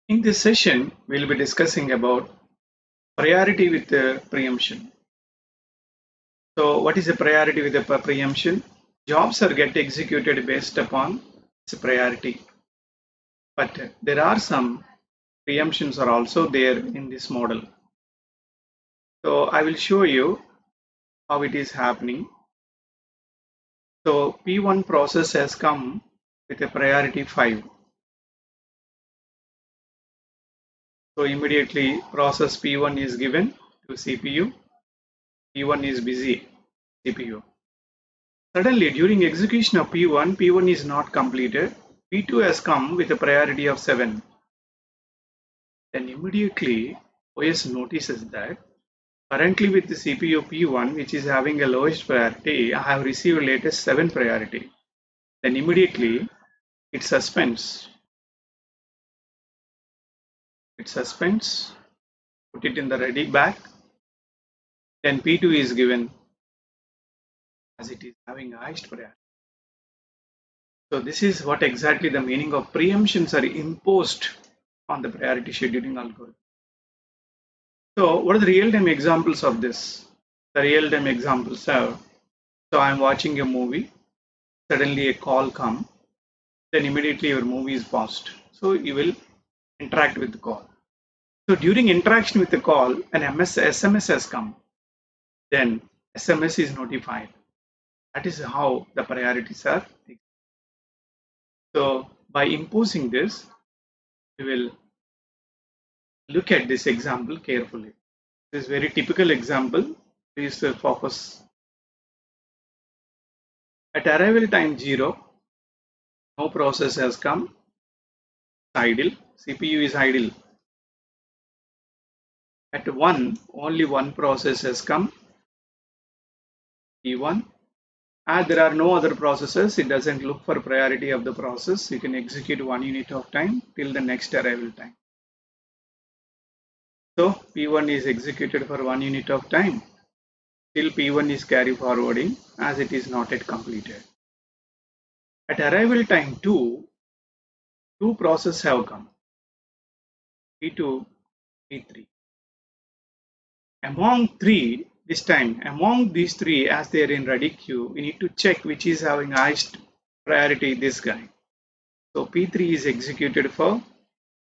In this session, we'll be discussing about priority with preemption. So, what is a priority with a preemption? Jobs are get executed based upon its priority, but there are some preemptions are also there in this model. So, I will show you how it is happening. So, P1 process has come with a priority 5. So, immediately process P1 is given to CPU. P1 is busy CPU. Suddenly, during execution of P1 is not completed. P2 has come with a priority of 7. Then immediately, OS notices that currently with the CPU P1, which is having a lowest priority, I have received latest 7 priority. Then immediately, it suspends. It suspends, put it in the ready back. Then P2 is given as it is having highest priority. So this is what exactly the meaning of preemptions are imposed on the priority scheduling algorithm. So what are the real-time examples of this? The real-time examples are, so I'm watching a movie, suddenly a call comes, then immediately your movie is paused. So you will interact with the call. So during interaction with the call, an SMS has come, then SMS is notified. That is how the priorities are. So by imposing this, we will look at this example carefully. This is very typical example. Please focus. At arrival time 0, no process has come. Idle. CPU is idle. At 1, only one process has come. P1. As there are no other processes, it doesn't look for priority of the process. You can execute 1 unit of time till the next arrival time. So P1 is executed for 1 unit of time till P1 is carry forwarding as it is not yet completed. At arrival time 2, two processes have come, P2, P3. Among three, this time, among these three, as they are in ready queue, we need to check which is having highest priority, this guy. So P3 is executed for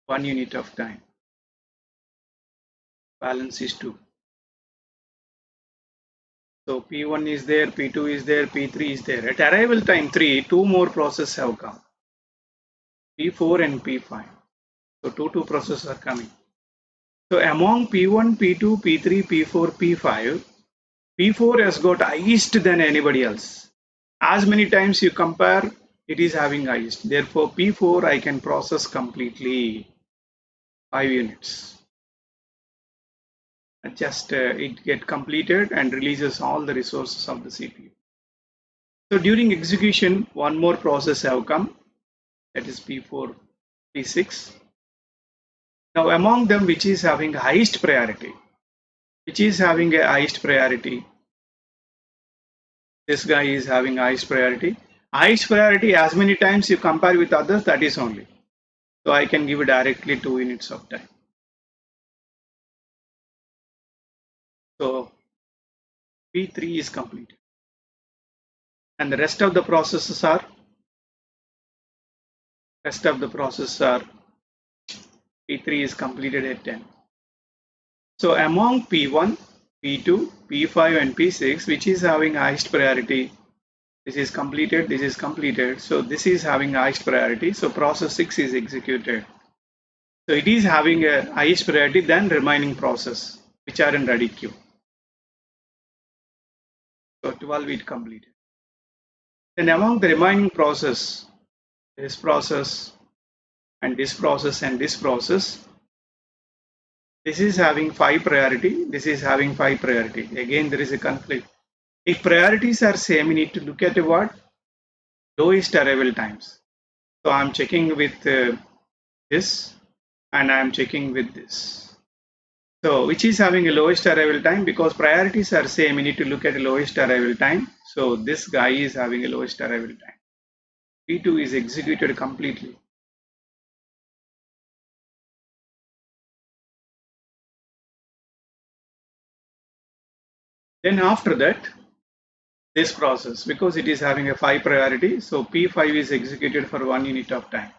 1 unit of time. Balance is 2. So P1 is there, P2 is there, P3 is there. At arrival time 3, two more processes have come, P4 and P5. So two processes are coming. So among P1, P2, P3, P4, P5, P4 has got highest than anybody else. As many times you compare, it is having highest. Therefore, P4 I can process completely 5 units. Just it get completed and releases all the resources of the CPU. So during execution, one more process have come, that is P4, P6. Now among them, which is having highest priority? Which is having a highest priority? This guy is having highest priority. Highest priority, as many times you compare with others, that is only. So I can give it directly 2 units of time. So P3 is completed. And the rest of the processes are P3 is completed at 10. So among P1, P2, P5 and P6, which is having highest priority, this is completed. So this is having highest priority. So process 6 is executed. So it is having a highest priority than remaining process, which are in ready queue. So 12 it completed. Then among the remaining process, this process and this process and this process, this is having 5 priority, this is having 5 priority. Again, there is a conflict. If priorities are same, we need to look at what? Lowest arrival times. So I'm checking with this and I'm checking with this. So which is having a lowest arrival time? Because priorities are same, we need to look at the lowest arrival time. So this guy is having a lowest arrival time. P2 is executed completely. Then after that, this process, because it is having a 5 priority, so P5 is executed for 1 unit of time.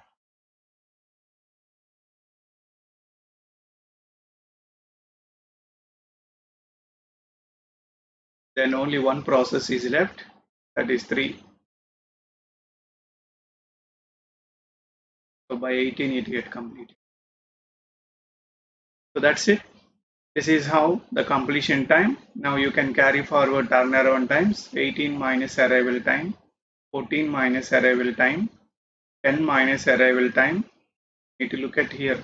Then only one process is left, that is 3. So by 18 it gets completed. So that's it. This is how the completion time. Now you can carry forward turnaround times. 18 minus arrival time, 14 minus arrival time, 10 minus arrival time. Need to look at here.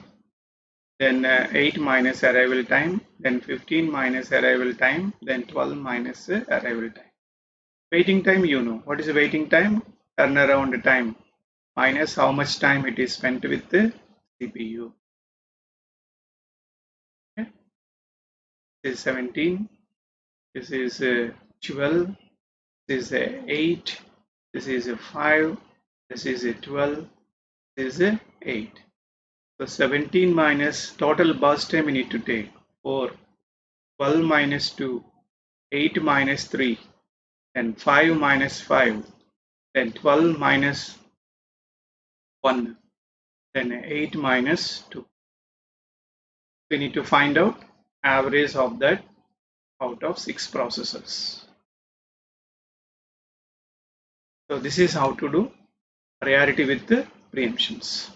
Then 8 minus arrival time, then 15 minus arrival time, then 12 minus arrival time. Waiting time, you know. What is the waiting time? Turnaround time minus how much time it is spent with the CPU. Okay. This is 17, this is 12, this is 8, this is 5, this is 12, this is 8. So 17 minus total burst time we need to take 4, 12 minus 2, 8 minus 3, then 5 minus 5, then 12 minus 1, then 8 minus 2. We need to find out average of that out of 6 processors. So this is how to do priority with the preemptions.